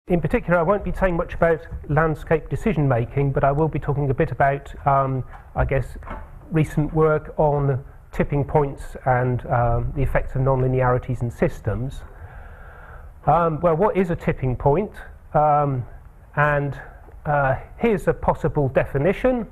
in particular, I won't be saying much about landscape decision making, but I will be talking a bit about, I guess, recent work on tipping points and the effects of nonlinearities in systems. Well, what is a tipping point? Here's a possible definition: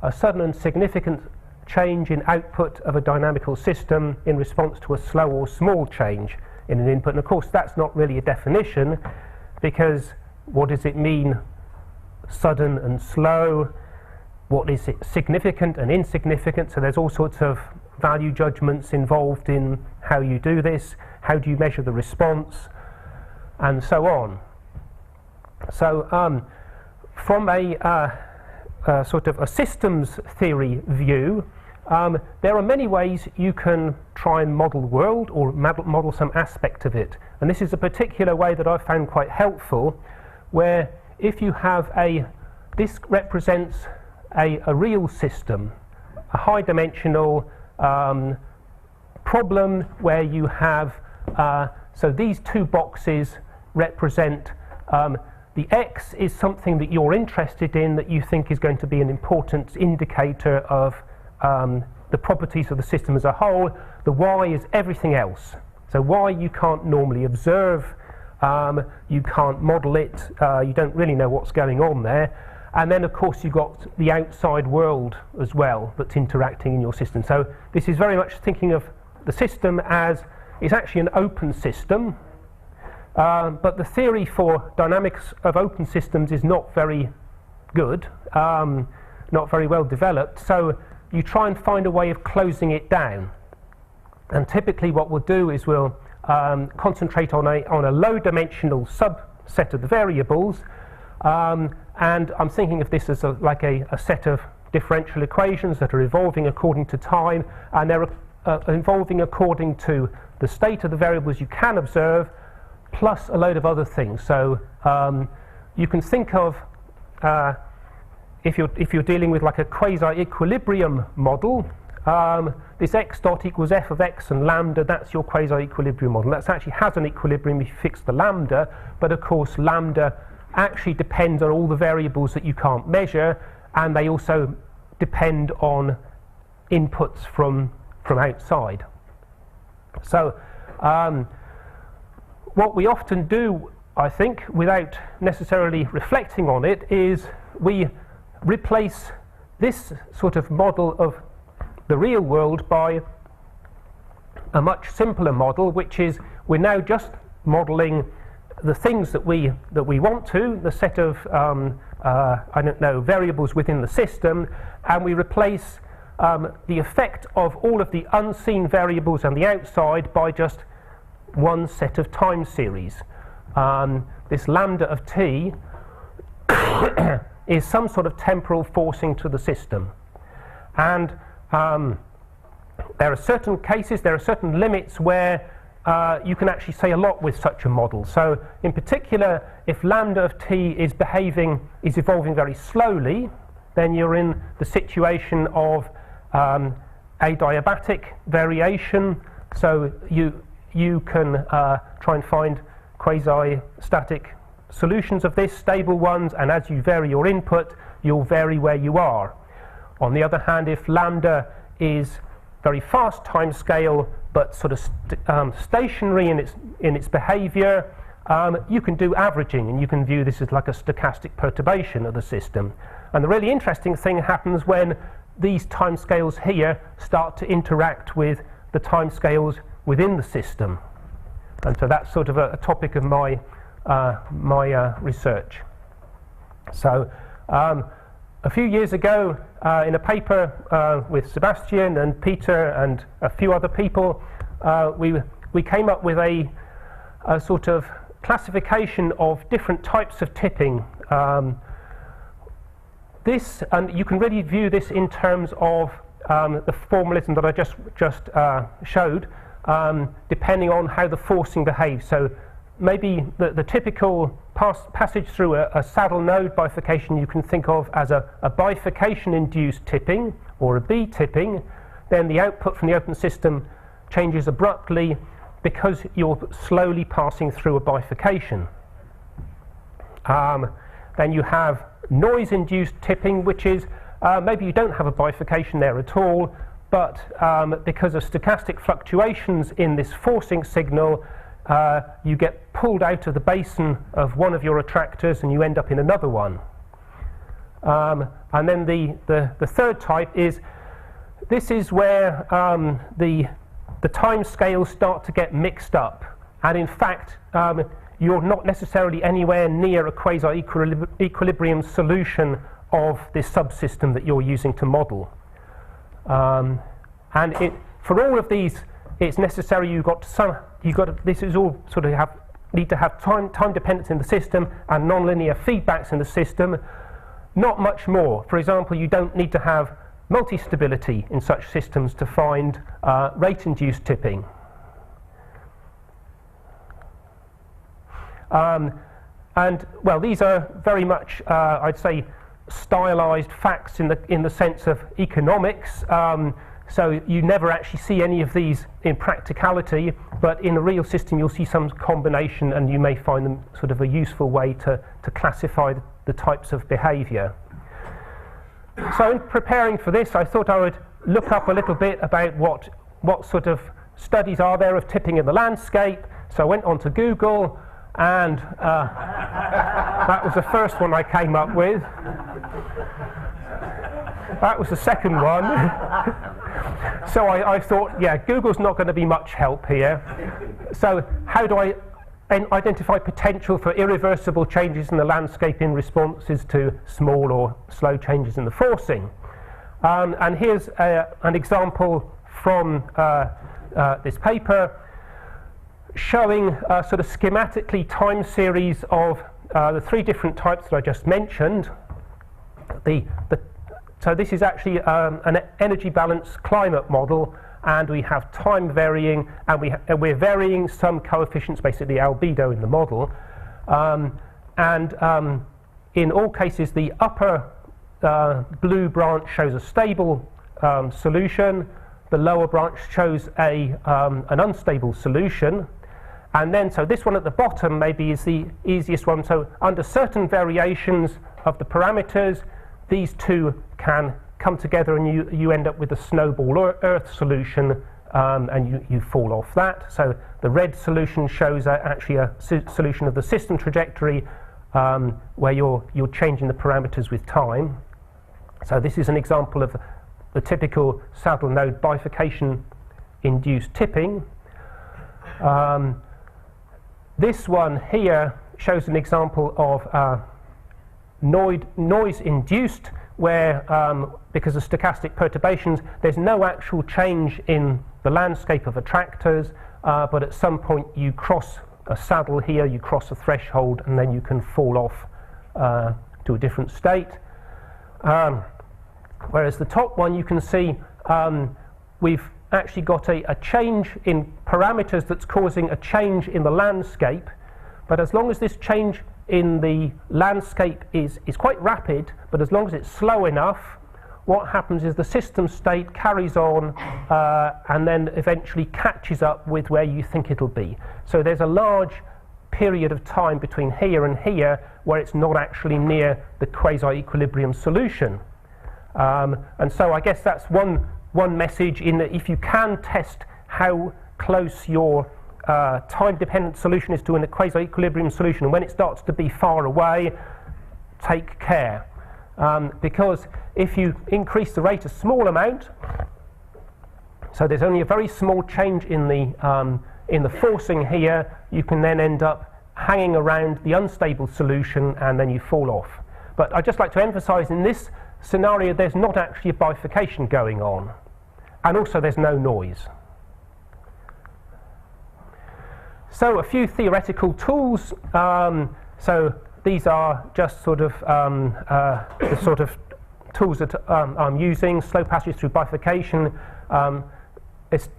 a sudden and significant change in output of a dynamical system in response to a slow or small change in an input. And of course, that's not really a definition, because what does it mean, sudden and slow? What is it, significant and insignificant? So there's all sorts of value judgments involved in how you do this. How do you measure the response? And so on. So from a sort of a systems theory view, there are many ways you can try and model the world or model some aspect of it. And this is a particular way that I've found quite helpful, where if you have this represents a real system, a high dimensional problem where you have, so these two boxes represent the X is something that you're interested in, that you think is going to be an important indicator of the properties of the system as a whole. The Y is everything else. So Y you can't normally observe, you can't model it, you don't really know what's going on there. And then of course you've got the outside world as well that's interacting in your system. So this is very much thinking of the system as it's actually an open system. But the theory for dynamics of open systems is not very good, not very well developed. So you try and find a way of closing it down. And typically what we'll do is we'll concentrate on a low-dimensional subset of the variables. And I'm thinking of this as like a set of differential equations that are evolving according to time, and they're evolving according to the state of the variables you can observe, plus a load of other things. So you can think of, if you're dealing with like a quasi-equilibrium model, this x dot equals f of x and lambda, that's your quasi-equilibrium model. That actually has an equilibrium if you fix the lambda, but of course lambda actually depends on all the variables that you can't measure, and they also depend on inputs from outside. So what we often do, I think, without necessarily reflecting on it, is we replace this sort of model of the real world by a much simpler model, which is we're now just modeling the things that we want to, the set of I don't know, variables within the system, and we replace the effect of all of the unseen variables on the outside by just one set of time series. This lambda of t is some sort of temporal forcing to the system, and there are certain cases, there are certain limits where you can actually say a lot with such a model. So in particular, if lambda of t is evolving very slowly, then you're in the situation of adiabatic variation. So you can try and find quasi-static solutions of this, stable ones, and as you vary your input, you'll vary where you are. On the other hand, if lambda is very fast time scale but sort of stationary in its behavior, you can do averaging, and you can view this as like a stochastic perturbation of the system. And the really interesting thing happens when these timescales here start to interact with the timescales within the system. And so that's sort of a topic of my research. So a few years ago, in a paper with Sebastian and Peter and a few other people, we came up with a sort of classification of different types of tipping. This, and you can really view this in terms of the formalism that I just showed, depending on how the forcing behaves. So maybe the typical passage through a saddle node bifurcation you can think of as a bifurcation-induced tipping or a B tipping. Then the output from the open system changes abruptly because you're slowly passing through a bifurcation. Then you have noise-induced tipping, which is maybe you don't have a bifurcation there at all, but because of stochastic fluctuations in this forcing signal, you get pulled out of the basin of one of your attractors and you end up in another one. And then the third type is, this is where the time scales start to get mixed up, and in fact you're not necessarily anywhere near a quasi-equilibrium solution of this subsystem that you're using to model. And for all of these, it's necessary this is all sort of need to have time dependence in the system and nonlinear feedbacks in the system. Not much more. For example, you don't need to have multi-stability in such systems to find rate-induced tipping. And well, these are very much, I'd say, stylized facts in the sense of economics. So you never actually see any of these in practicality, but in a real system you'll see some combination, and you may find them sort of a useful way to classify the types of behavior. So in preparing for this, I thought I would look up a little bit about what sort of studies are there of tipping in the landscape. So I went onto Google, and that was the first one I came up with. That was the second one. So I thought, yeah, Google's not going to be much help here. So how do I identify potential for irreversible changes in the landscape in responses to small or slow changes in the forcing? And here's an example from this paper showing sort of schematically time series of the three different types that I just mentioned. So this is actually an energy balance climate model, and we have time varying, and we're varying some coefficients, basically albedo in the model. In all cases, the upper blue branch shows a stable solution, the lower branch shows an unstable solution, and then so this one at the bottom maybe is the easiest one. So under certain variations of the parameters, these two can come together, and you end up with a snowball or earth solution, and you fall off that. So the red solution shows actually a solution of the system trajectory, where you're changing the parameters with time. So this is an example of the typical saddle node bifurcation induced tipping. This one here shows an example of noise induced, where because of stochastic perturbations there's no actual change in the landscape of attractors, but at some point you cross a saddle here, you cross a threshold, and then you can fall off to a different state. Whereas the top one, you can see we've actually got a change in parameters that's causing a change in the landscape, but as long as this change in the landscape is quite rapid, but as long as it's slow enough, what happens is the system state carries on and then eventually catches up with where you think it'll be. So there's a large period of time between here and here where it's not actually near the quasi-equilibrium solution. And so I guess that's one message, in that if you can test how close your time-dependent solution is to a quasi-equilibrium solution, and when it starts to be far away, take care. Because if you increase the rate a small amount, so there's only a very small change in the forcing here, you can then end up hanging around the unstable solution, and then you fall off. But I'd just like to emphasize, in this scenario there's not actually a bifurcation going on, and also there's no noise. So a few theoretical tools. So these are just sort of the sort of tools that I'm using: slow passage through bifurcation,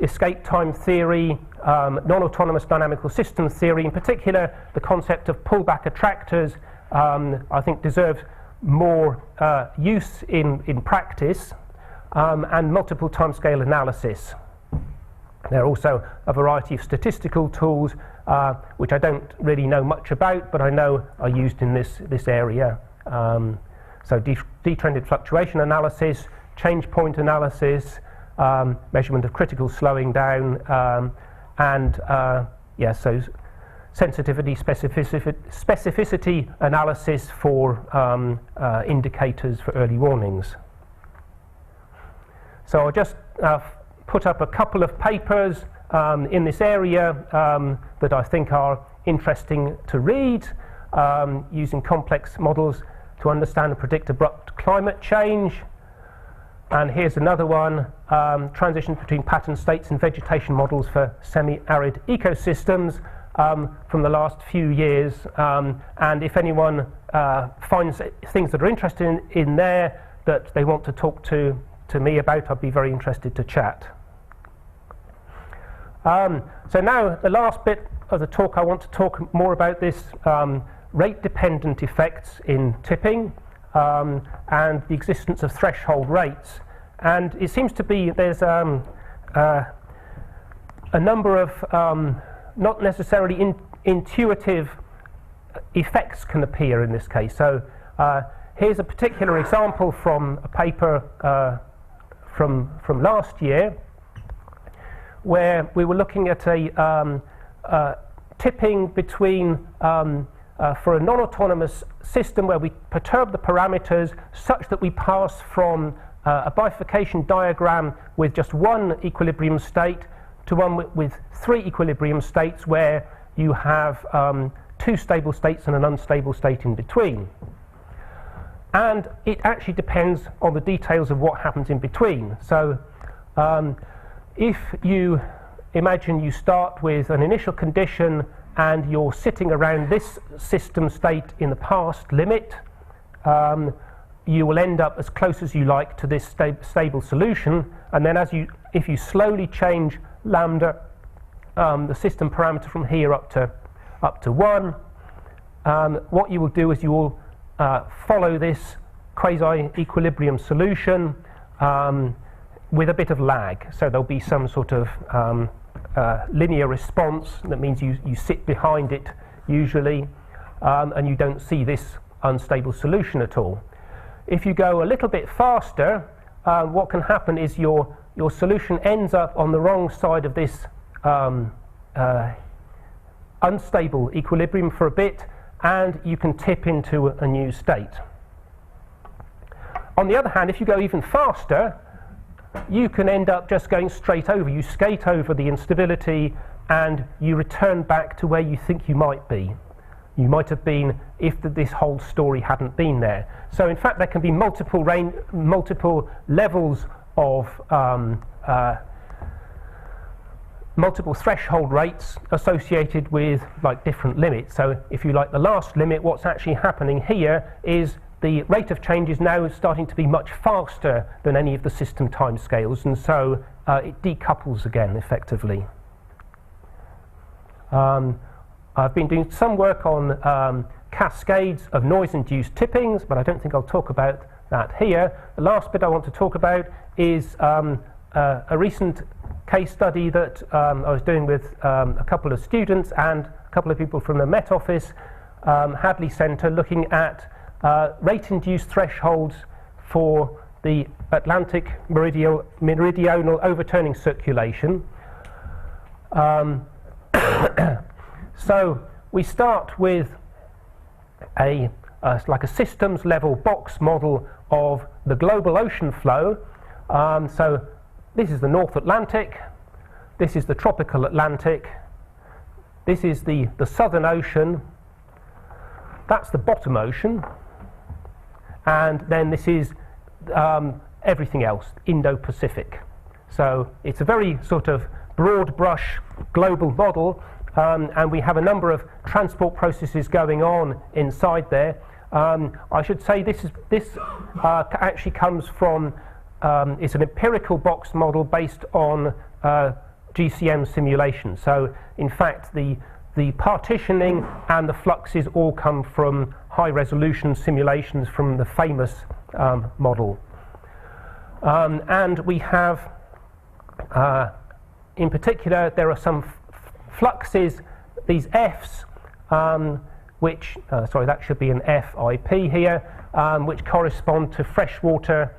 escape time theory, non-autonomous dynamical system theory. In particular, the concept of pullback attractors I think deserves more use in practice, and multiple timescale analysis. There are also a variety of statistical tools, which I don't really know much about, but I know are used in this area. So detrended fluctuation analysis, change point analysis, measurement of critical slowing down, and so sensitivity, specificity analysis for indicators for early warnings. So I'll just put up a couple of papers in this area that I think are interesting to read, using complex models to understand and predict abrupt climate change. And here's another one, transitions between pattern states and vegetation models for semi-arid ecosystems from the last few years. And if anyone finds things that are interesting in there that they want to talk to me about, I'd be very interested to chat. So now the last bit of the talk, I want to talk more about this rate-dependent effects in tipping and the existence of threshold rates. And it seems to be there's a number of not necessarily intuitive effects can appear in this case. So here's a particular example from a paper from last year, where we were looking at a tipping between for a non-autonomous system where we perturb the parameters such that we pass from a bifurcation diagram with just one equilibrium state to one with three equilibrium states where you have two stable states and an unstable state in between. And it actually depends on the details of what happens in between. So if you imagine you start with an initial condition and you're sitting around this system state in the past limit, you will end up as close as you like to this stable solution. And then if you slowly change lambda, the system parameter from here up to 1, what you will do is you will follow this quasi-equilibrium solution with a bit of lag. So there'll be some sort of linear response. That means you sit behind it usually, and you don't see this unstable solution at all. If you go a little bit faster, what can happen is your solution ends up on the wrong side of this unstable equilibrium for a bit, and you can tip into a new state. On the other hand, if you go even faster, you can end up just going straight over. You skate over the instability and you return back to where you think you might be. You might have been if this whole story hadn't been there. So in fact there can be multiple levels of multiple threshold rates associated with like different limits. So if you like the last limit, what's actually happening here is the rate of change is now starting to be much faster than any of the system timescales, and so it decouples again effectively. I've been doing some work on cascades of noise-induced tippings, but I don't think I'll talk about that here. The last bit I want to talk about is a recent case study that I was doing with a couple of students and a couple of people from the Met Office, Hadley Centre, looking at rate-induced thresholds for the Atlantic meridional overturning circulation. So we start with like a systems level box model of the global ocean flow. So this is the North Atlantic, this is the tropical Atlantic, this is the Southern Ocean, that's the bottom ocean, and then this is everything else, Indo-Pacific. So it's a very sort of broad brush global model, and we have a number of transport processes going on inside there. I should say this actually comes from, it's an empirical box model based on GCM simulation. So in fact the partitioning and the fluxes all come from high resolution simulations from the famous model. And we have, in particular, there are some fluxes these Fs, which, sorry, that should be an FIP here, which correspond to freshwater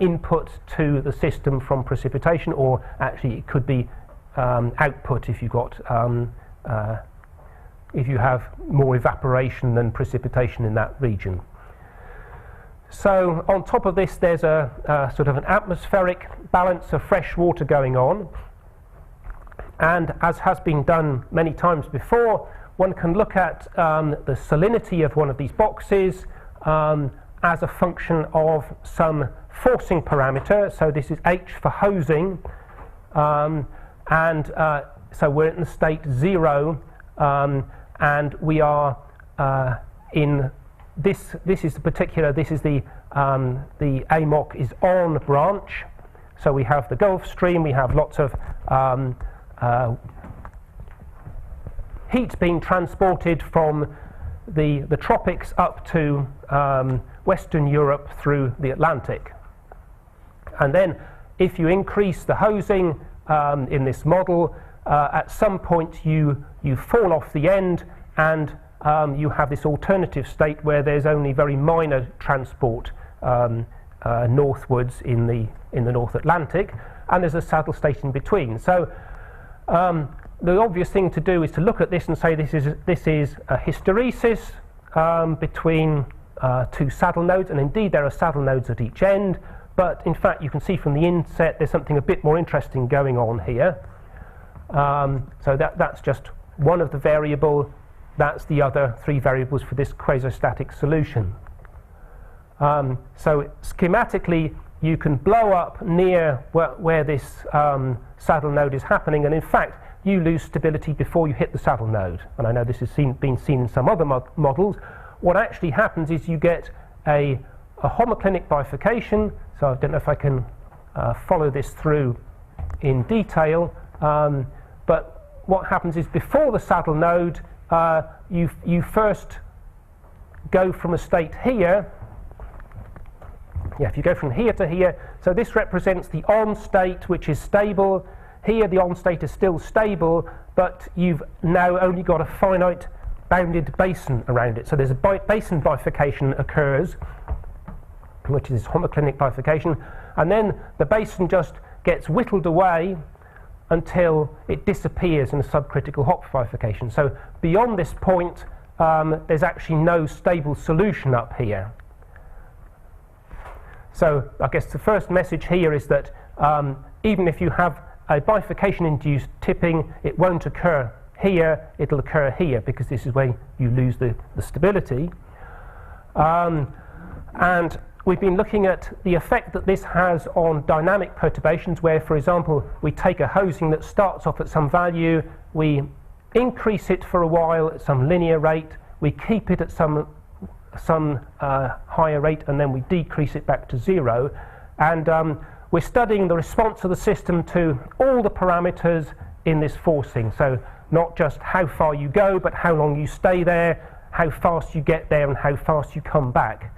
input to the system from precipitation, or actually it could be output if you've got if you have more evaporation than precipitation in that region. So on top of this, there's a sort of an atmospheric balance of fresh water going on, and as has been done many times before, one can look at the salinity of one of these boxes as a function of some forcing parameter. So this is H for hosing, and so we're in the state 0, and we are in this is the particular, this is the AMOC is on branch. So we have the Gulf Stream, we have lots of heat being transported from the tropics up to Western Europe through the Atlantic. And then if you increase the hosing in this model, at some point you fall off the end, and you have this alternative state where there's only very minor transport northwards in the North Atlantic, and there's a saddle state in between. So the obvious thing to do is to look at this and say this is a hysteresis between two saddle nodes, and indeed there are saddle nodes at each end, but in fact you can see from the inset there's something a bit more interesting going on here. So that's just one of the variable. That's the other three variables for this quasi-static solution. So schematically you can blow up near where this saddle node is happening, and in fact you lose stability before you hit the saddle node. And I know this has been seen in some other models. What actually happens is you get a homoclinic bifurcation. So I don't know if I can follow this through in detail, but what happens is before the saddle node, you first go from a state here. Yeah, if you go from here to here, so this represents the on state, which is stable. Here the on state is still stable, but you've now only got a finite bounded basin around it. So there's a basin bifurcation occurs, which is homoclinic bifurcation, and then the basin just gets whittled away until it disappears in a subcritical Hopf bifurcation. So beyond this point, there's actually no stable solution up here. So I guess the first message here is that even if you have a bifurcation-induced tipping, it won't occur here, it'll occur here, because this is where you lose the stability. And we've been looking at the effect that this has on dynamic perturbations, where, for example, we take a hosing that starts off at some value, we increase it for a while at some linear rate, we keep it at some higher rate, and then we decrease it back to 0. And we're studying the response of the system to all the parameters in this forcing. So not just how far you go, but how long you stay there, how fast you get there, and how fast you come back.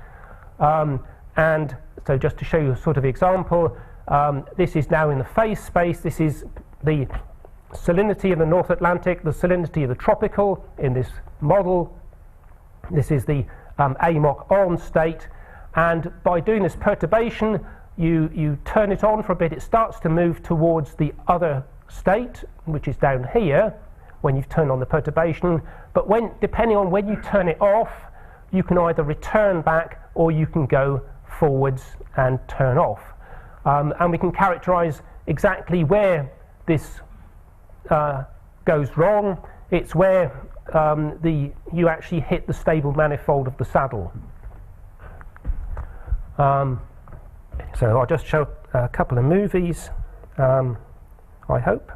And so just to show you a sort of example, this is now in the phase space. This is the salinity of the North Atlantic, the salinity of the tropical in this model. This is the AMOC on state, and by doing this perturbation, you turn it on for a bit, it starts to move towards the other state, which is down here when you've turned on the perturbation. But depending on when you turn it off, you can either return back or you can go forwards and turn off. And we can characterize exactly where this goes wrong. It's where you actually hit the stable manifold of the saddle. So I'll just show a couple of movies, I hope.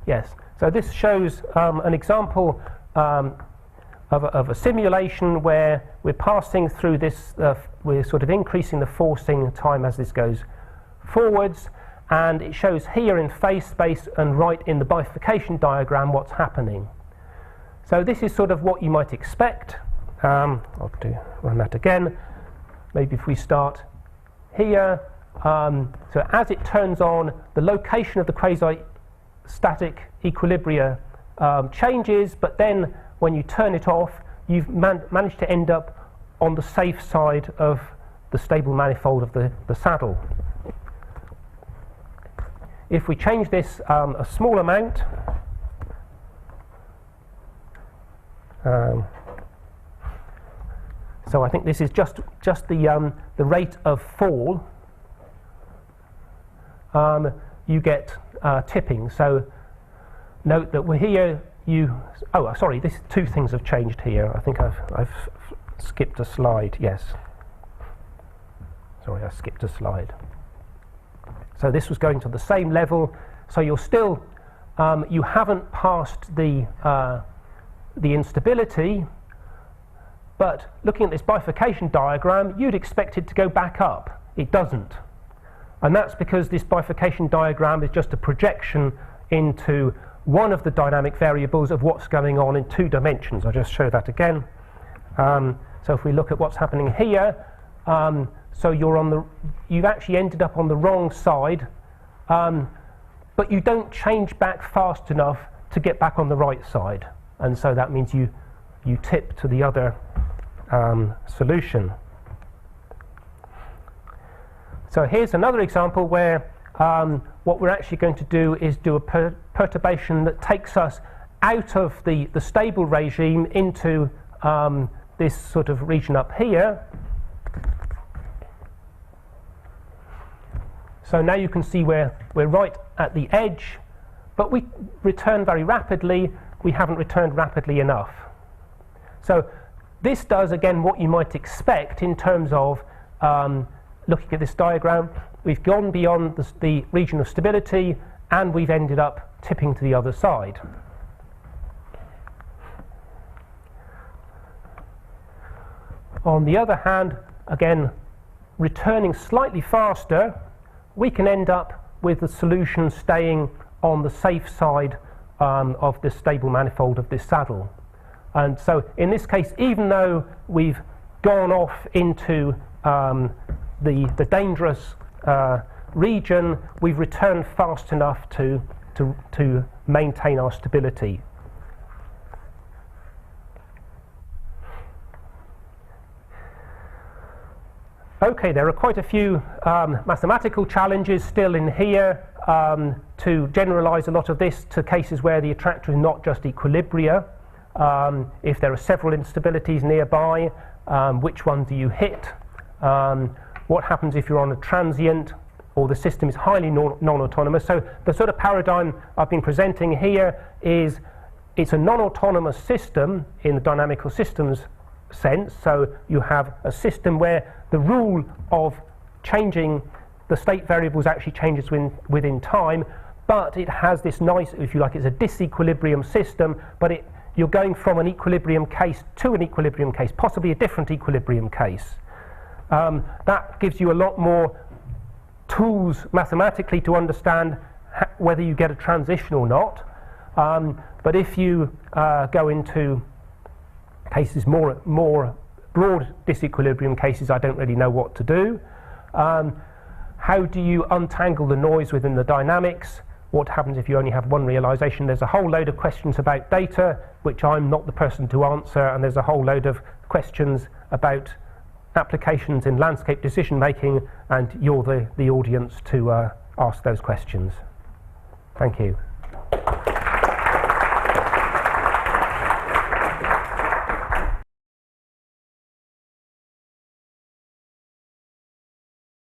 Yes, so this shows an example of a simulation where we're passing through this, we're sort of increasing the forcing time as this goes forwards, and it shows here in phase space and right in the bifurcation diagram what's happening. So this is sort of what you might expect. I'll run that again. Maybe if we start here. So as it turns on, the location of the quasi-static equilibria changes, but then when you turn it off, you've managed to end up on the safe side of the stable manifold of the saddle. If we change this a small amount, so I think this is just the rate of fall, you get tipping. So note that we're here. Sorry, two things have changed here. I think I've skipped a slide. Yes. Sorry, I skipped a slide. So this was going to the same level. So you're still, you haven't passed the instability, but looking at this bifurcation diagram, you'd expect it to go back up. It doesn't. And that's because this bifurcation diagram is just a projection into one of the dynamic variables of what's going on in 2 dimensions. I'll just show that again. So if we look at what's happening here, so you've actually ended up on the wrong side, but you don't change back fast enough to get back on the right side. And so that means you tip to the other solution. So here's another example where what we're actually going to do is do a perturbation that takes us out of the stable regime into this sort of region up here. So now you can see we're right at the edge, but we return very rapidly. We haven't returned rapidly enough. So this does, again, what you might expect in terms of looking at this diagram. We've gone beyond the region of stability, and we've ended up tipping to the other side. On the other hand, again, returning slightly faster, we can end up with the solution staying on the safe side of the stable manifold of this saddle. And so in this case, even though we've gone off into the dangerous region, we've returned fast enough to maintain our stability. Okay, there are quite a few mathematical challenges still in here to generalize a lot of this to cases where the attractor is not just equilibria. If there are several instabilities nearby, which one do you hit? What happens if you're on a transient or the system is highly non-autonomous? So the sort of paradigm I've been presenting here is it's a non-autonomous system in the dynamical systems sense. So you have a system where the rule of changing the state variables actually changes within time, but it has this nice, if you like, it's a disequilibrium system, but you're going from an equilibrium case to an equilibrium case, possibly a different equilibrium case. That gives you a lot more tools mathematically to understand whether you get a transition or not. But if you go into cases more broad disequilibrium cases, I don't really know what to do. How do you untangle the noise within the dynamics? What happens if you only have one realization? There's a whole load of questions about data, which I'm not the person to answer, and there's a whole load of questions about applications in landscape decision making, and you're the audience to ask those questions. Thank you.